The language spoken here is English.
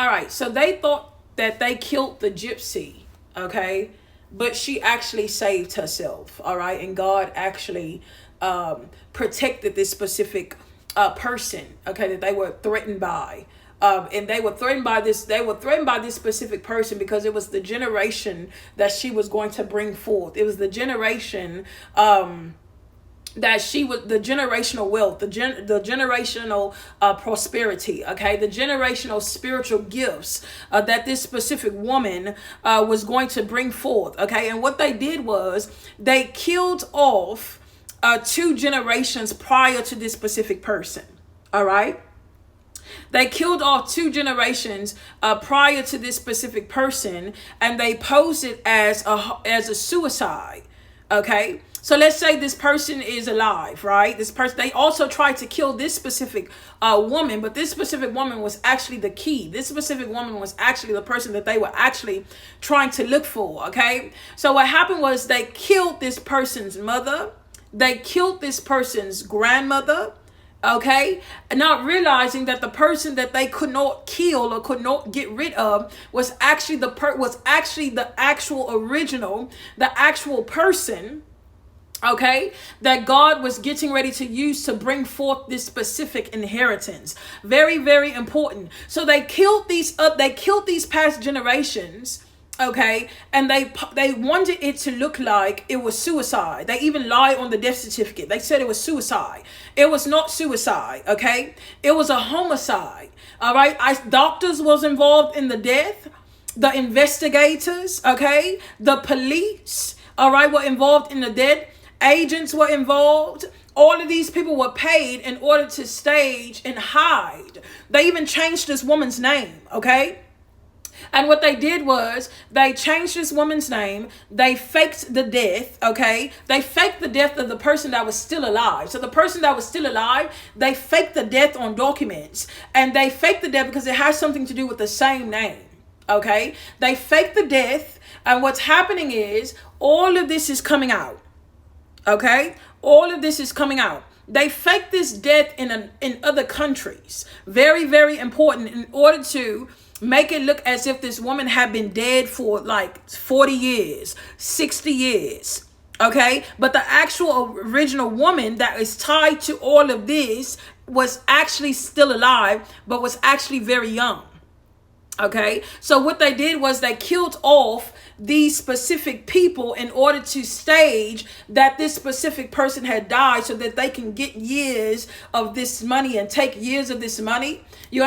All right, so they thought that they killed the gypsy, okay? But she actually saved herself, all right? And God actually protected this specific person, okay, that they were threatened by. And they were threatened by this. They were threatened by this specific person because it was the generation that she was going to bring forth. It was the generation that she was, the generational wealth, the generational prosperity, okay, the generational spiritual gifts that this specific woman was going to bring forth, okay. And what they did was they killed off 2 generations prior to this specific person, all right. They killed off 2 generations prior to this specific person, and they posed it as a suicide. Okay, so let's say this person is alive, right? This person, they also tried to kill this specific woman, but this specific woman was actually the key. This specific woman was actually the person that they were actually trying to look for. Okay, so what happened was they killed this person's mother. They killed this person's grandmother. Okay, and not realizing that the person that they could not kill or could not get rid of was actually the actual original, the actual person, okay, that God was getting ready to use to bring forth this specific inheritance. Very, very important. So they killed these past generations. Okay, and they wanted it to look like it was suicide. They even lied on the death certificate. They said it was suicide. It was not suicide. Okay, it was a homicide. All right, doctors was involved in the death. The investigators, okay, the police, all right, were involved in the death. Agents were involved. All of these people were paid in order to stage and hide. They even changed this woman's name. Okay. And what they did was they changed this woman's name. They faked the death, okay? They faked the death of the person that was still alive. So the person that was still alive, they faked the death on documents. And they faked the death because it has something to do with the same name, okay? They faked the death. And what's happening is all of this is coming out, okay? All of this is coming out. They faked this death in other countries. Very, very important in order to make it look as if this woman had been dead for like 40 years, 60 years. Okay. But the actual original woman that is tied to all of this was actually still alive, but was actually very young. Okay. So what they did was they killed off these specific people in order to stage that this specific person had died so that they can get years of this money and take years of this money. You